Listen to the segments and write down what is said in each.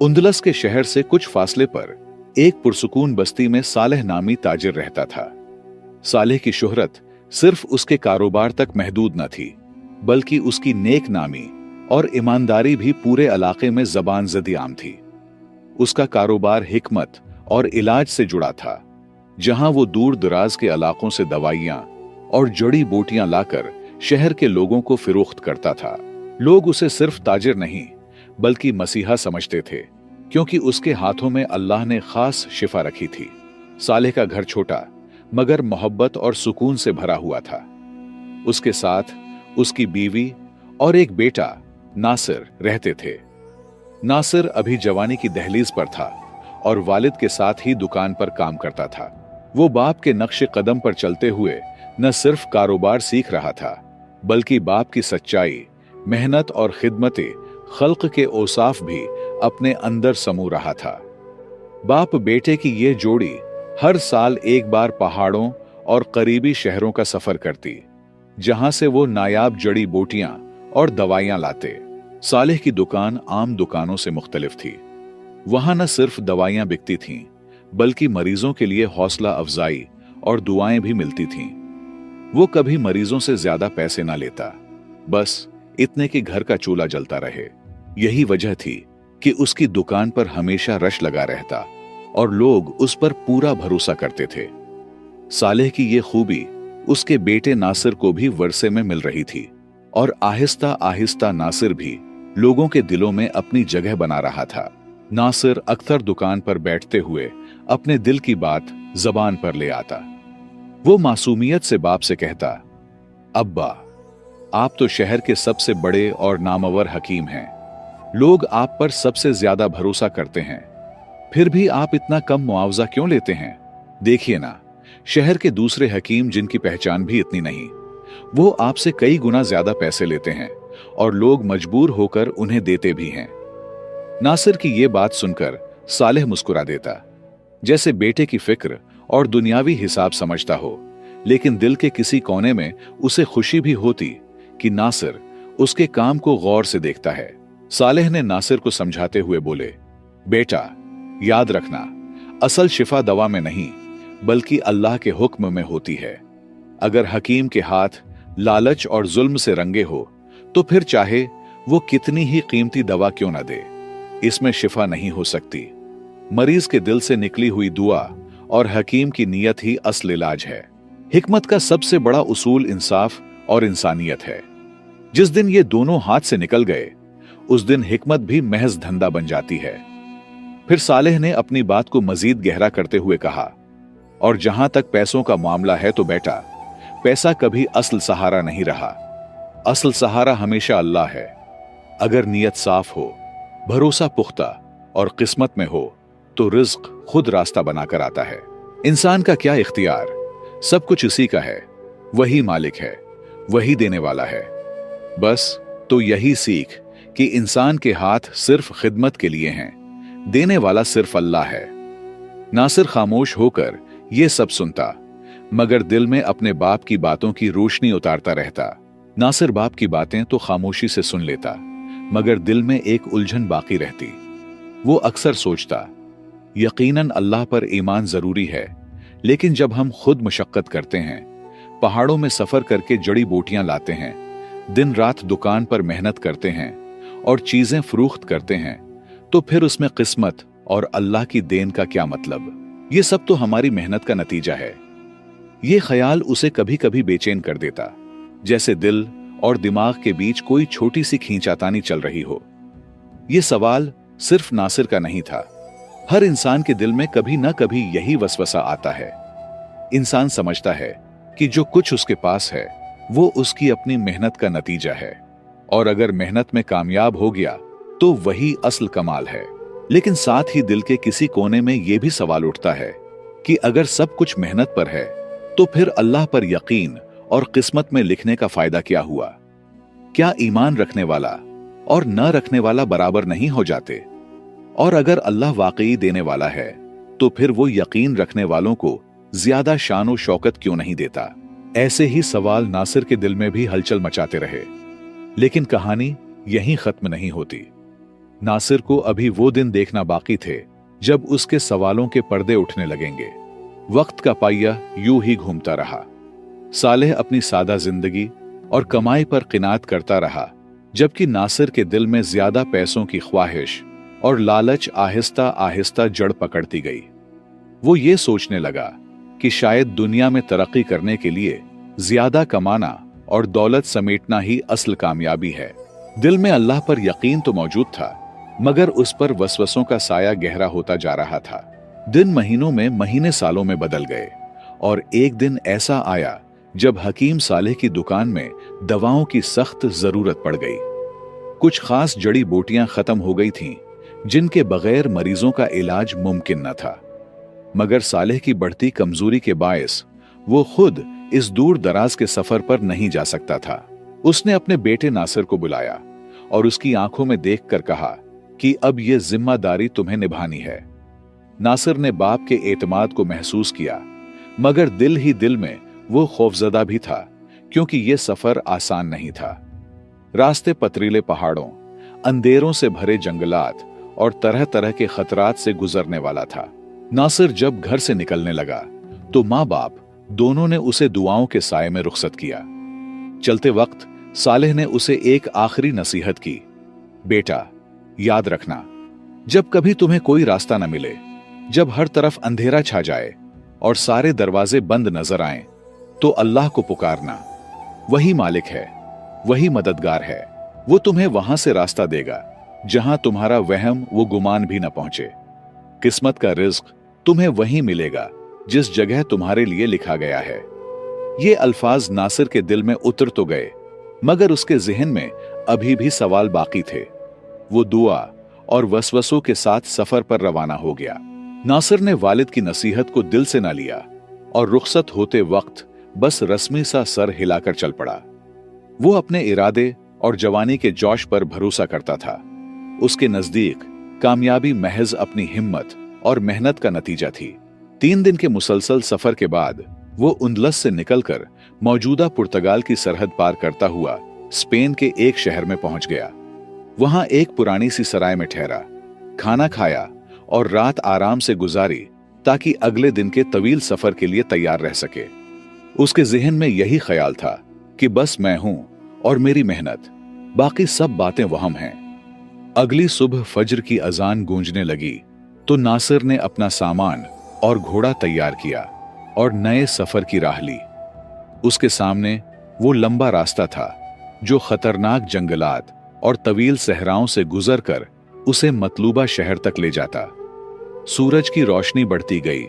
उंदलस के शहर से कुछ फासले पर एक पुरसुकून बस्ती में सालेह नामी ताजिर रहता था। सालेह की शोहरत सिर्फ उसके कारोबार तक महदूद न थी, बल्कि उसकी नेक नामी और ईमानदारी भी पूरे इलाके में ज़बान ज़दी आम थी। उसका कारोबार हिकमत और इलाज से जुड़ा था, जहां वो दूर दराज के इलाकों से दवाइयां और जड़ी बूटियां लाकर शहर के लोगों को फिरोख्त करता था। लोग उसे सिर्फ ताजिर नहीं बल्कि मसीहा समझते थे, क्योंकि उसके हाथों में अल्लाह ने खास शिफा रखी थी। सालेह का घर छोटा मगर मोहब्बत और सुकून से भरा हुआ था। उसके साथ उसकी बीवी और एक बेटा नासिर रहते थे। नासिर अभी जवानी की दहलीज पर था और वालिद के साथ ही दुकान पर काम करता था। वो बाप के नक्शे कदम पर चलते हुए न सिर्फ कारोबार सीख रहा था, बल्कि बाप की सच्चाई, मेहनत और खिदमते खल्क के औसाफ भी अपने अंदर समू रहा था। बाप बेटे की ये जोड़ी हर साल एक बार पहाड़ों और करीबी शहरों का सफर करती, जहां से वो नायाब जड़ी बूटियां और दवाइयां लाते। सालेह की दुकान आम दुकानों से मुख्तलिफ थी। वहां न सिर्फ दवाइयां बिकती थीं, बल्कि मरीजों के लिए हौसला अफजाई और दुआएं भी मिलती थीं। वो कभी मरीजों से ज्यादा पैसे ना लेता, बस इतने कि घर का चूल्हा जलता रहे। यही वजह थी कि उसकी दुकान पर हमेशा रश लगा रहता और लोग उस पर पूरा भरोसा करते थे। सालेह की ये खूबी उसके बेटे नासिर को भी वर्षे में मिल रही थी और आहिस्ता आहिस्ता नासिर भी लोगों के दिलों में अपनी जगह बना रहा था। नासिर अक्सर दुकान पर बैठते हुए अपने दिल की बात जबान पर ले आता। वो मासूमियत से बाप से कहता, अब्बा, आप तो शहर के सबसे बड़े और नामवर हकीम हैं। लोग आप पर सबसे ज्यादा भरोसा करते हैं, फिर भी आप इतना कम मुआवजा क्यों लेते हैं? देखिए ना, शहर के दूसरे हकीम जिनकी पहचान भी इतनी नहीं, वो आपसे कई गुना ज्यादा पैसे लेते हैं और लोग मजबूर होकर उन्हें देते भी हैं। नासिर की ये बात सुनकर सालेह मुस्कुरा देता, जैसे बेटे की फिक्र और दुनियावी हिसाब समझता हो, लेकिन दिल के किसी कोने में उसे खुशी भी होती कि नासिर उसके काम को गौर से देखता है। सालेह ने नासिर को समझाते हुए बोले, बेटा, याद रखना, असल शिफा दवा में नहीं बल्कि अल्लाह के हुक्म में होती है। अगर हकीम के हाथ लालच और जुल्म से रंगे हो तो फिर चाहे वो कितनी ही कीमती दवा क्यों न दे, इसमें शिफा नहीं हो सकती। मरीज के दिल से निकली हुई दुआ और हकीम की नीयत ही असल इलाज है। हिकमत का सबसे बड़ा उसूल इंसाफ और इंसानियत है। जिस दिन ये दोनों हाथ से निकल गए, उस दिन हिकमत भी महज धंधा बन जाती है। फिर सालेह ने अपनी बात को मजीद गहरा करते हुए कहा, और जहां तक पैसों का मामला है तो बेटा, पैसा कभी असल सहारा नहीं रहा। असल सहारा हमेशा अल्लाह है। अगर नीयत साफ हो, भरोसा पुख्ता और किस्मत में हो तो रिज्क खुद रास्ता बनाकर आता है। इंसान का क्या इख्तियार, सब कुछ इसी का है। वही मालिक है, वही देने वाला है। बस तो यही सीख कि इंसान के हाथ सिर्फ खिदमत के लिए हैं, देने वाला सिर्फ अल्लाह है। नासिर खामोश होकर ये सब सुनता, मगर दिल में अपने बाप की बातों की रोशनी उतारता रहता। नासिर बाप की बातें तो खामोशी से सुन लेता, मगर दिल में एक उलझन बाकी रहती। वो अक्सर सोचता, यकीनन अल्लाह पर ईमान जरूरी है, लेकिन जब हम खुद मुशक्कत करते हैं, पहाड़ों में सफर करके जड़ी बूटियां लाते हैं, दिन रात दुकान पर मेहनत करते हैं और चीजें फरोख्त करते हैं, तो फिर उसमें किस्मत और अल्लाह की देन का क्या मतलब? ये सब तो हमारी मेहनत का नतीजा है। ये ख्याल उसे कभी कभी बेचैन कर देता, जैसे दिल और दिमाग के बीच कोई छोटी सी खींचातानी चल रही हो। ये सवाल सिर्फ नासिर का नहीं था, हर इंसान के दिल में कभी न कभी यही वसवसा आता है। इंसान समझता है कि जो कुछ उसके पास है वो उसकी अपनी मेहनत का नतीजा है, और अगर मेहनत में कामयाब हो गया तो वही असल कमाल है। लेकिन साथ ही दिल के किसी कोने में यह भी सवाल उठता है कि अगर सब कुछ मेहनत पर है तो फिर अल्लाह पर यकीन और किस्मत में लिखने का फायदा क्या हुआ? क्या ईमान रखने वाला और न रखने वाला बराबर नहीं हो जाते? और अगर अल्लाह वाकई देने वाला है तो फिर वो यकीन रखने वालों को ज्यादा शान और शौकत क्यों नहीं देता? ऐसे ही सवाल नासिर के दिल में भी हलचल मचाते रहे। लेकिन कहानी यहीं खत्म नहीं होती। नासिर को अभी वो दिन देखना बाकी थे जब उसके सवालों के पर्दे उठने लगेंगे। वक्त का पहिया यूं ही घूमता रहा। सालेह अपनी सादा जिंदगी और कमाई पर किनात करता रहा, जबकि नासिर के दिल में ज्यादा पैसों की ख्वाहिश और लालच आहिस्ता आहिस्ता जड़ पकड़ती गई। वो ये सोचने लगा कि शायद दुनिया में तरक्की करने के लिए ज्यादा कमाना और दौलत समेटना ही असल कामयाबी है। दिल में अल्लाह पर यकीन तो मौजूद था, मगर उस पर वसवसों का साया गहरा होता जा रहा था। दिन महीनों में, महीने सालों में बदल गए और एक दिन ऐसा आया जब हकीम सालेह की दुकान में दवाओं की सख्त जरूरत पड़ गई। कुछ खास जड़ी बूटियां खत्म हो गई थीं, जिनके बगैर मरीजों का इलाज मुमकिन न था। मगर सालेह की बढ़ती कमजोरी के बायस वो खुद इस दूर दराज के सफर पर नहीं जा सकता था। उसने अपने बेटे नासिर को बुलाया और उसकी आंखों में देखकर कहा कि अब यह जिम्मेदारी तुम्हें निभानी है। नासिर ने बाप के एतमाद को महसूस किया, मगर दिल ही दिल में वो खौफजदा भी था, क्योंकि यह सफर आसान नहीं था। रास्ते पथरीले पहाड़ों, अंधेरों से भरे जंगलात और तरह तरह के खतरात से गुजरने वाला था। नासिर जब घर से निकलने लगा तो माँ बाप दोनों ने उसे दुआओं के साए में रुखसत किया। चलते वक्त सालेह ने उसे एक आखिरी नसीहत की, बेटा याद रखना, जब कभी तुम्हें कोई रास्ता न मिले, जब हर तरफ अंधेरा छा जाए और सारे दरवाजे बंद नजर आएं, तो अल्लाह को पुकारना। वही मालिक है, वही मददगार है। वो तुम्हें वहां से रास्ता देगा जहां तुम्हारा वहम वो गुमान भी न पहुंचे। किस्मत का रिज्क तुम्हें वहीं मिलेगा जिस जगह तुम्हारे लिए लिखा गया है। ये अल्फाज नासिर के दिल में उतर तो गए, मगर उसके जिहन में अभी भी सवाल बाकी थे। वो दुआ और वसवसों के साथ सफर पर रवाना हो गया। नासिर ने वालिद की नसीहत को दिल से ना लिया और रुखसत होते वक्त बस रस्मी सा सर हिलाकर चल पड़ा। वो अपने इरादे और जवानी के जोश पर भरोसा करता था। उसके नजदीक कामयाबी महज अपनी हिम्मत और मेहनत का नतीजा थी। 3 दिन के मुसलसल सफर के बाद वो उंदलस से निकलकर मौजूदा पुर्तगाल की सरहद पार करता हुआ स्पेन के एक शहर में पहुंच गया। वहां एक पुरानी सी सराय में ठहरा, खाना खाया और रात आराम से गुजारी, ताकि अगले दिन के तवील सफर के लिए तैयार रह सके। उसके जिहन में यही ख्याल था कि बस मैं हूं और मेरी मेहनत, बाकी सब बातें वहम हैं। अगली सुबह फज्र की अजान गूंजने लगी तो नासिर ने अपना सामान और घोड़ा तैयार किया और नए सफर की राह ली। उसके सामने वो लंबा रास्ता था जो खतरनाक जंगलात और तवील सहराओं से गुजरकर उसे मतलूबा शहर तक ले जाता। सूरज की रोशनी बढ़ती गई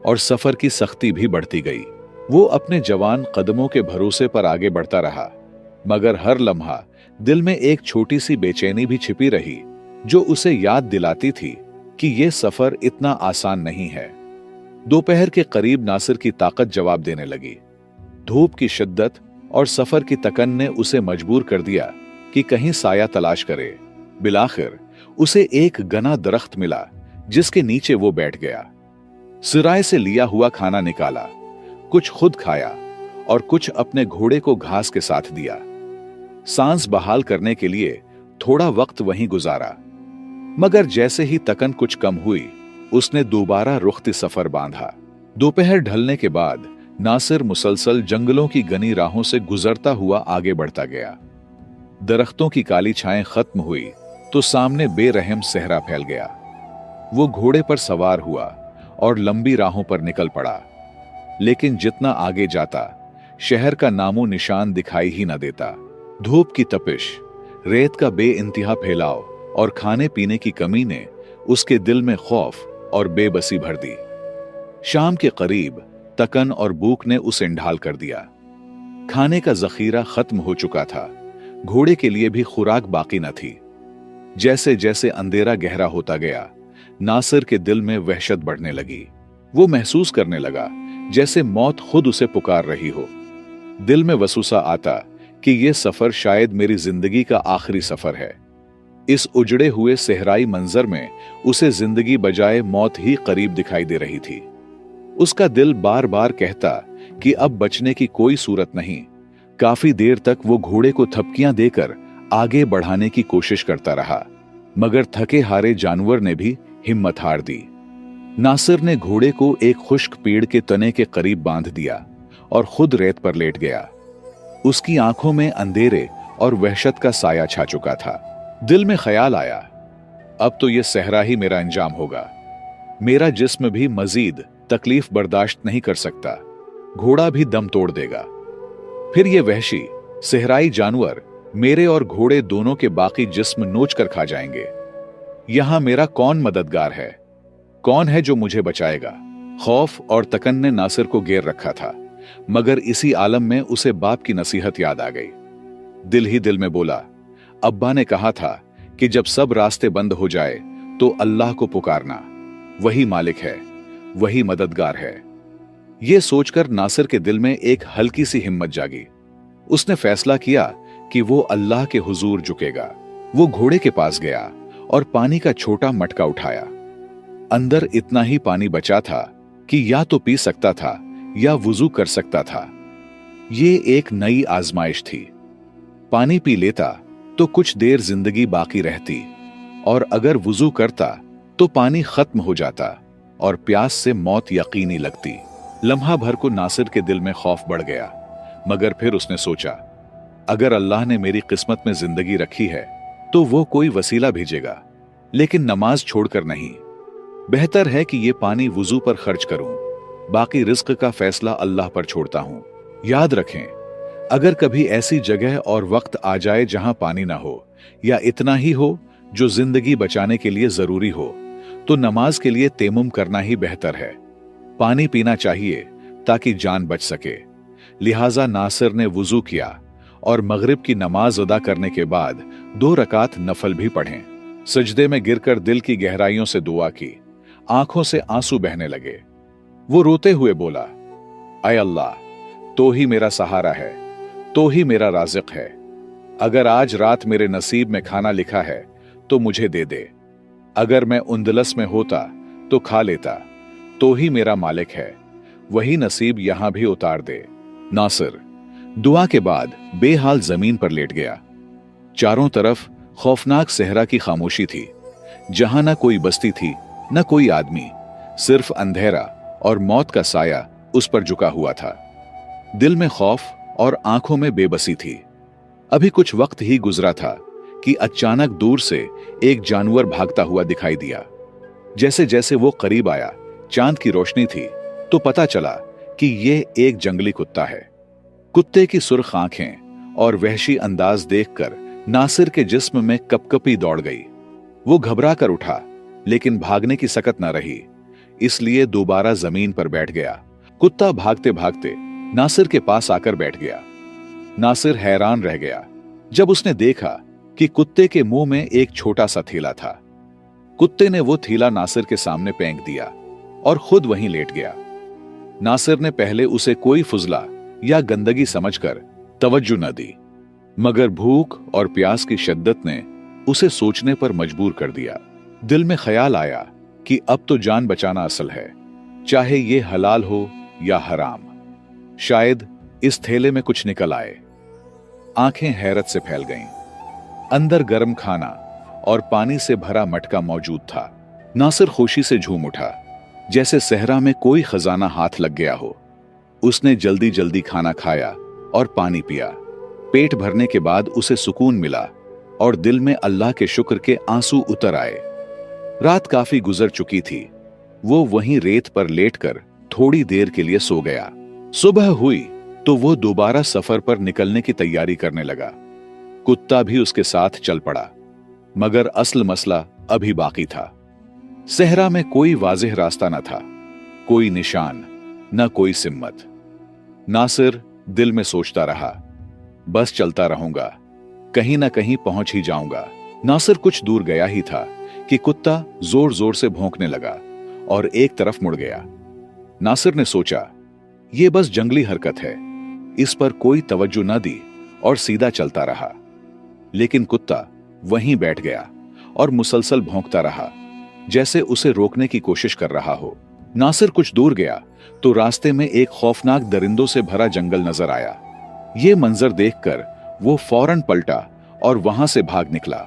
और सफर की सख्ती भी बढ़ती गई। वो अपने जवान कदमों के भरोसे पर आगे बढ़ता रहा, मगर हर लम्हा दिल में एक छोटी सी बेचैनी भी छिपी रही, जो उसे याद दिलाती थी कि यह सफर इतना आसान नहीं है। दोपहर के करीब नासिर की ताकत जवाब देने लगी। धूप की शिद्दत और सफर की तकन ने उसे मजबूर कर दिया कि कहीं साया तलाश करे। बिलाखिर उसे एक घना दरख्त मिला, जिसके नीचे वो बैठ गया। सिराय से लिया हुआ खाना निकाला, कुछ खुद खाया और कुछ अपने घोड़े को घास के साथ दिया। सांस बहाल करने के लिए थोड़ा वक्त वहीं गुजारा, मगर जैसे ही तकन कुछ कम हुई, उसने दोबारा रुख्ती सफर बांधा। दोपहर ढलने के बाद नासिर मुसलसल जंगलों की घनी राहों से गुजरता हुआ आगे बढ़ता गया। दरख्तों की काली छाएं खत्म हुई तो सामने बेरहम सहरा फैल गया। वो घोड़े पर सवार हुआ और लंबी राहों पर निकल पड़ा, लेकिन जितना आगे जाता शहर का नामो निशान दिखाई ही न देता। धूप की तपिश, रेत का बेइंतहा फैलाव और खाने पीने की कमी ने उसके दिल में खौफ और बेबसी भर दी। शाम के करीब तकन और भूख ने उसे इंढाल कर दिया। खाने का जखीरा खत्म हो चुका था, घोड़े के लिए भी खुराक बाकी न थी। जैसे जैसे अंधेरा गहरा होता गया, नासिर के दिल में वहशत बढ़ने लगी। वो महसूस करने लगा जैसे मौत खुद उसे पुकार रही हो। दिल में वसूसा आता कि यह सफर शायद मेरी जिंदगी का आखिरी सफर है। इस उजड़े हुए सहराई मंजर में उसे जिंदगी बजाय मौत ही करीब दिखाई दे रही थी। उसका दिल बार बार कहता कि अब बचने की कोई सूरत नहीं। काफी देर तक वो घोड़े को थपकियां देकर आगे बढ़ाने की कोशिश करता रहा, मगर थके हारे जानवर ने भी हिम्मत हार दी। नासिर ने घोड़े को एक खुश्क पेड़ के तने के करीब बांध दिया और खुद रेत पर लेट गया। उसकी आंखों में अंधेरे और वहशत का साया छा चुका था। दिल में ख्याल आया, अब तो यह सहरा ही मेरा अंजाम होगा। मेरा जिस्म भी मजीद तकलीफ बर्दाश्त नहीं कर सकता, घोड़ा भी दम तोड़ देगा। फिर यह वहशी सहराई जानवर मेरे और घोड़े दोनों के बाकी जिस्म नोच कर खा जाएंगे। यहां मेरा कौन मददगार है? कौन है जो मुझे बचाएगा? खौफ और तकन ने नासिर को घेर रखा था, मगर इसी आलम में उसे बाप की नसीहत याद आ गई। दिल ही दिल में बोला, अब्बा ने कहा था कि जब सब रास्ते बंद हो जाए तो अल्लाह को पुकारना, वही मालिक है, वही मददगार है। यह सोचकर नासिर के दिल में एक हल्की सी हिम्मत जागी। उसने फैसला किया कि वो अल्लाह के हुजूर झुकेगा। वो घोड़े के पास गया और पानी का छोटा मटका उठाया। अंदर इतना ही पानी बचा था कि या तो पी सकता था या वुजू कर सकता था। ये एक नई आजमाइश थी। पानी पी लेता तो कुछ देर जिंदगी बाकी रहती, और अगर वुजू करता तो पानी खत्म हो जाता और प्यास से मौत यकीनी लगती। लम्हा भर को नासिर के दिल में खौफ बढ़ गया, मगर फिर उसने सोचा, अगर अल्लाह ने मेरी किस्मत में जिंदगी रखी है तो वो कोई वसीला भेजेगा, लेकिन नमाज छोड़कर नहीं। बेहतर है कि ये पानी वुजू पर खर्च करूं, बाकी रिज्क का फैसला अल्लाह पर छोड़ता हूं। याद रखें, अगर कभी ऐसी जगह और वक्त आ जाए जहां पानी ना हो या इतना ही हो जो जिंदगी बचाने के लिए जरूरी हो, तो नमाज के लिए तेमुम करना ही बेहतर है। पानी पीना चाहिए ताकि जान बच सके। लिहाजा नासिर ने वुजू किया और मगरिब की नमाज अदा करने के बाद 2 रकात नफल भी पढ़े। सजदे में गिरकर दिल की गहराइयों से दुआ की। आंखों से आंसू बहने लगे। वो रोते हुए बोला, ऐ अल्लाह, तो ही मेरा सहारा है, तो ही मेरा राज़िक है। अगर आज रात मेरे नसीब में खाना लिखा है तो मुझे दे दे। अगर मैं उंदलस में होता तो खा लेता, तो ही मेरा मालिक है, वही नसीब यहां भी उतार दे। नासिर दुआ के बाद बेहाल जमीन पर लेट गया। चारों तरफ खौफनाक सहरा की खामोशी थी, जहां ना कोई बस्ती थी, न कोई आदमी, सिर्फ अंधेरा और मौत का साया उस पर झुका हुआ था। दिल में खौफ और आंखों में बेबसी थी। अभी कुछ वक्त ही गुजरा था कि अचानक दूर से एक जानवर भागता हुआ दिखाई दिया। जैसे जैसे वो करीब आया, चांद की रोशनी थी तो पता चला कि यह एक जंगली कुत्ता है। कुत्ते की सुर्ख आंखें और वहशी अंदाज देखकर नासिर के जिस्म में कपकपी दौड़ गई। वो घबरा कर उठा, लेकिन भागने की सकत न रही, इसलिए दोबारा जमीन पर बैठ गया। कुत्ता भागते भागते नासिर के पास आकर बैठ गया। नासिर हैरान रह गया जब उसने देखा कि कुत्ते के मुंह में एक छोटा सा थैला था। कुत्ते ने वो थैला नासिर के सामने फेंक दिया और खुद वहीं लेट गया। नासिर ने पहले उसे कोई फुजला या गंदगी समझकर तवज्जो न दी, मगर भूख और प्यास की शिद्दत ने उसे सोचने पर मजबूर कर दिया। दिल में ख्याल आया कि अब तो जान बचाना असल है, चाहे ये हलाल हो या हराम। शायद इस थैले में कुछ निकल आए। आंखें हैरत से फैल गईं। अंदर गर्म खाना और पानी से भरा मटका मौजूद था। नासिर खुशी से झूम उठा, जैसे सहरा में कोई खजाना हाथ लग गया हो। उसने जल्दी जल्दी खाना खाया और पानी पिया। पेट भरने के बाद उसे सुकून मिला और दिल में अल्लाह के शुक्र के आंसू उतर आए। रात काफी गुजर चुकी थी। वो वहीं रेत पर लेटकर थोड़ी देर के लिए सो गया। सुबह हुई तो वो दोबारा सफर पर निकलने की तैयारी करने लगा। कुत्ता भी उसके साथ चल पड़ा, मगर असल मसला अभी बाकी था। सहरा में कोई वाज़ेह रास्ता न था, कोई निशान, न कोई सिम्मत। नासिर दिल में सोचता रहा, बस चलता रहूंगा, कहीं ना कहीं पहुंच ही जाऊंगा। नासिर कुछ दूर गया ही था कि कुत्ता जोर जोर से भौंकने लगा और एक तरफ मुड़ गया। नासिर ने सोचा, यह बस जंगली हरकत है, इस पर कोई तवज्जो न दी और सीधा चलता रहा। लेकिन कुत्ता वहीं बैठ गया और मुसलसल भौंकता रहा, जैसे उसे रोकने की कोशिश कर रहा हो। नासिर कुछ दूर गया तो रास्ते में एक खौफनाक दरिंदों से भरा जंगल नजर आया। ये मंजर देखकर वो फौरन पलटा और वहां से भाग निकला।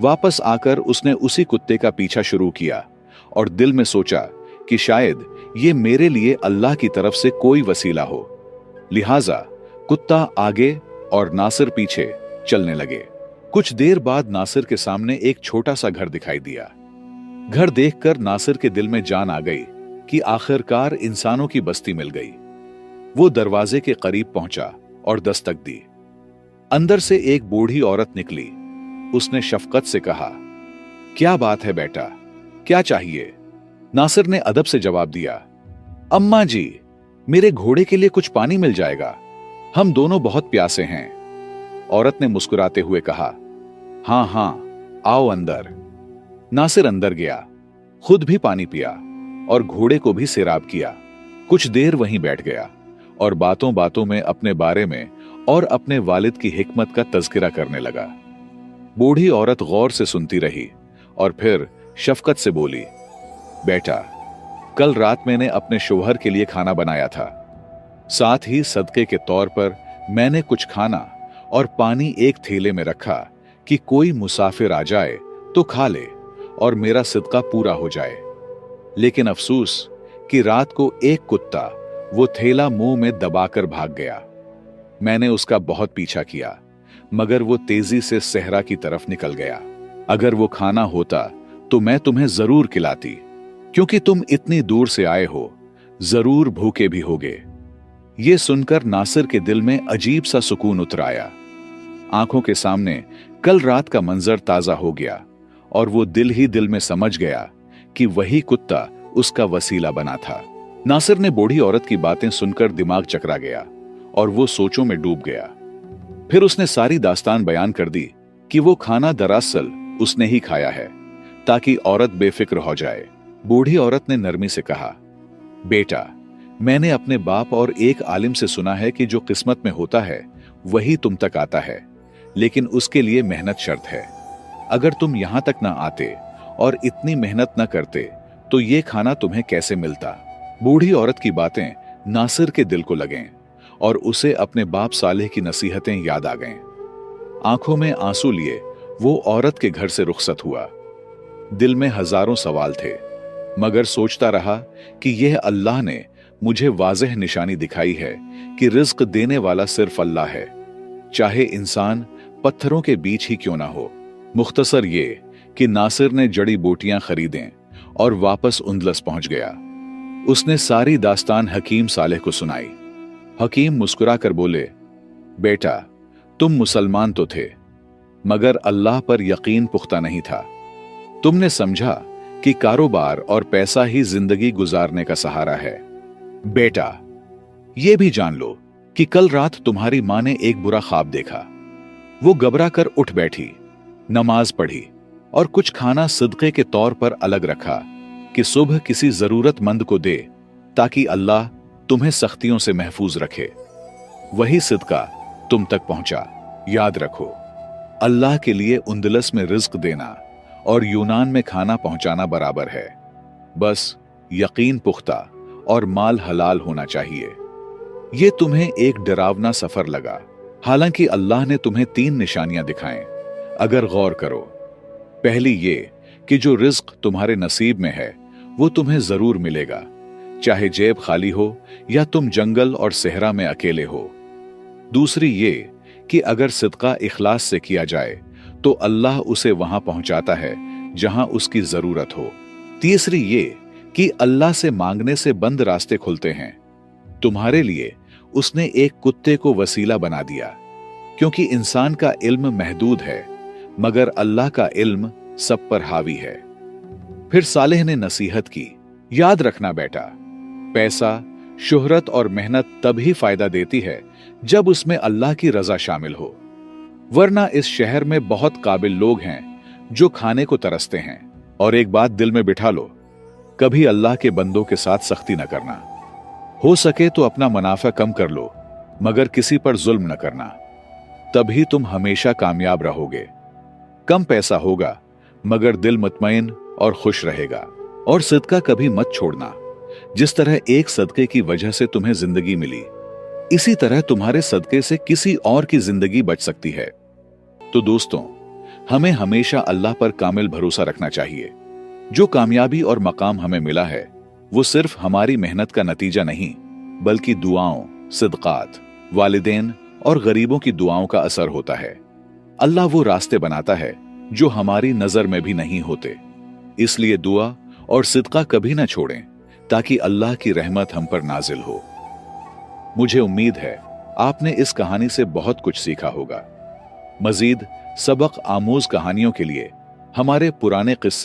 वापस आकर उसने उसी कुत्ते का पीछा शुरू किया और दिल में सोचा कि शायद ये मेरे लिए अल्लाह की तरफ से कोई वसीला हो। लिहाजा कुत्ता आगे और नासिर पीछे चलने लगे। कुछ देर बाद नासिर के सामने एक छोटा सा घर दिखाई दिया। घर देखकर नासिर के दिल में जान आ गई कि आखिरकार इंसानों की बस्ती मिल गई। वो दरवाजे के करीब पहुंचा और दस्तक दी। अंदर से एक बूढ़ी औरत निकली। उसने शफकत से कहा, क्या बात है बेटा, क्या चाहिए? नासिर ने अदब से जवाब दिया, अम्मा जी, मेरे घोड़े के लिए कुछ पानी मिल जाएगा, हम दोनों बहुत प्यासे हैं। औरत ने मुस्कुराते हुए कहा, हां हां, आओ अंदर। नासिर अंदर गया, खुद भी पानी पिया और घोड़े को भी सैराब किया। कुछ देर वहीं बैठ गया और बातों बातों में अपने बारे में और अपने वालिद की हिकमत का तज़किरा करने लगा। बूढ़ी औरत गौर से सुनती रही और फिर शफकत से बोली, बेटा, कल रात मैंने अपने शौहर के लिए खाना बनाया था। साथ ही सदके के तौर पर मैंने कुछ खाना और पानी एक थैले में रखा कि कोई मुसाफिर आ जाए तो खा ले और मेरा सदका पूरा हो जाए। लेकिन अफसोस कि रात को एक कुत्ता वो थैला मुंह में दबाकर भाग गया। मैंने उसका बहुत पीछा किया, मगर वो तेजी से सहरा की तरफ निकल गया। अगर वो खाना होता तो मैं तुम्हें जरूर खिलाती, क्योंकि तुम इतनी दूर से आए हो, जरूर भूखे भी होगे। ये सुनकर नासिर के दिल में अजीब सा सुकून उतर आया। आंखों के सामने कल रात का मंजर ताजा हो गया और वो दिल ही दिल में समझ गया कि वही कुत्ता उसका वसीला बना था। नासिर ने बूढ़ी औरत की बातें सुनकर दिमाग चकरा गया और वो सोचों में डूब गया। फिर उसने सारी दास्तान बयान कर दी कि वो खाना दरअसल उसने ही खाया है, ताकि औरत बेफिक्र हो जाए। बूढ़ी औरत ने नरमी से कहा, बेटा, मैंने अपने बाप और एक आलिम से सुना है कि जो किस्मत में होता है वही तुम तक आता है, लेकिन उसके लिए मेहनत शर्त है। अगर तुम यहां तक ना आते और इतनी मेहनत ना करते तो ये खाना तुम्हें कैसे मिलता? बूढ़ी औरत की बातें नासिर के दिल को लगें और उसे अपने बाप सालेह की नसीहतें याद आ गईं। आंखों में आंसू लिए वो औरत के घर से रुखसत हुआ। दिल में हजारों सवाल थे, मगर सोचता रहा कि यह अल्लाह ने मुझे वाज़ेह निशानी दिखाई है कि रिज्क देने वाला सिर्फ अल्लाह है, चाहे इंसान पत्थरों के बीच ही क्यों ना हो। मुख्तसर ये कि नासिर ने जड़ी बूटियां खरीदें और वापस उंदलस पहुंच गया। उसने सारी दास्तान हकीम सालेह को सुनाई। हकीम मुस्कुरा कर बोले, बेटा, तुम मुसलमान तो थे, मगर अल्लाह पर यकीन पुख्ता नहीं था। तुमने समझा कि कारोबार और पैसा ही जिंदगी गुजारने का सहारा है। बेटा, यह भी जान लो कि कल रात तुम्हारी मां ने एक बुरा ख्वाब देखा। वो घबरा कर उठ बैठी, नमाज पढ़ी और कुछ खाना सदके के तौर पर अलग रखा कि सुबह किसी जरूरतमंद को दे, ताकि अल्लाह तुम्हें सख्तियों से महफूज रखे। वही सदका तुम तक पहुंचा। याद रखो, अल्लाह के लिए उंदलस में रिज्क देना और यूनान में खाना पहुंचाना बराबर है। बस यकीन पुख्ता और माल हलाल होना चाहिए। ये तुम्हें एक डरावना सफर लगा, हालांकि अल्लाह ने तुम्हें 3 निशानियां दिखाएं, अगर गौर करो। पहली ये कि जो रिज्क तुम्हारे नसीब में है वो तुम्हें जरूर मिलेगा, चाहे जेब खाली हो या तुम जंगल और सहरा में अकेले हो। दूसरी ये कि अगर सदका इखलास से किया जाए तो अल्लाह उसे वहां पहुंचाता है जहां उसकी जरूरत हो। तीसरी ये कि अल्लाह से मांगने से बंद रास्ते खुलते हैं। तुम्हारे लिए उसने एक कुत्ते को वसीला बना दिया, क्योंकि इंसान का इल्म महदूद है, मगर अल्लाह का इल्म सब पर हावी है। फिर सालेह ने नसीहत की, याद रखना बेटा, पैसा, शोहरत और मेहनत तभी फायदा देती है जब उसमें अल्लाह की रजा शामिल हो, वरना इस शहर में बहुत काबिल लोग हैं जो खाने को तरसते हैं। और एक बात दिल में बिठा लो, कभी अल्लाह के बंदों के साथ सख्ती न करना। हो सके तो अपना मुनाफा कम कर लो, मगर किसी पर जुल्म न करना, तभी तुम हमेशा कामयाब रहोगे। कम पैसा होगा मगर दिल मुतमईन और खुश रहेगा। और सदका कभी मत छोड़ना। जिस तरह एक सदके की वजह से तुम्हें जिंदगी मिली, इसी तरह तुम्हारे सदके से किसी और की जिंदगी बच सकती है। तो दोस्तों, हमें हमेशा अल्लाह पर कामिल भरोसा रखना चाहिए। जो कामयाबी और मकाम हमें मिला है वो सिर्फ हमारी मेहनत का नतीजा नहीं, बल्कि दुआओं, सिदकात, वालिदैन और गरीबों की दुआओं का असर होता है। अल्लाह वो रास्ते बनाता है जो हमारी नजर में भी नहीं होते। इसलिए दुआ और सिदका कभी ना छोड़ें ताकि अल्लाह की रहमत हम पर नाजिल हो। मुझे उम्मीद है आपने इस कहानी से बहुत कुछ सीखा होगा। मजीद सबक आमूज कहानियों के लिए हमारे पुराने किस्से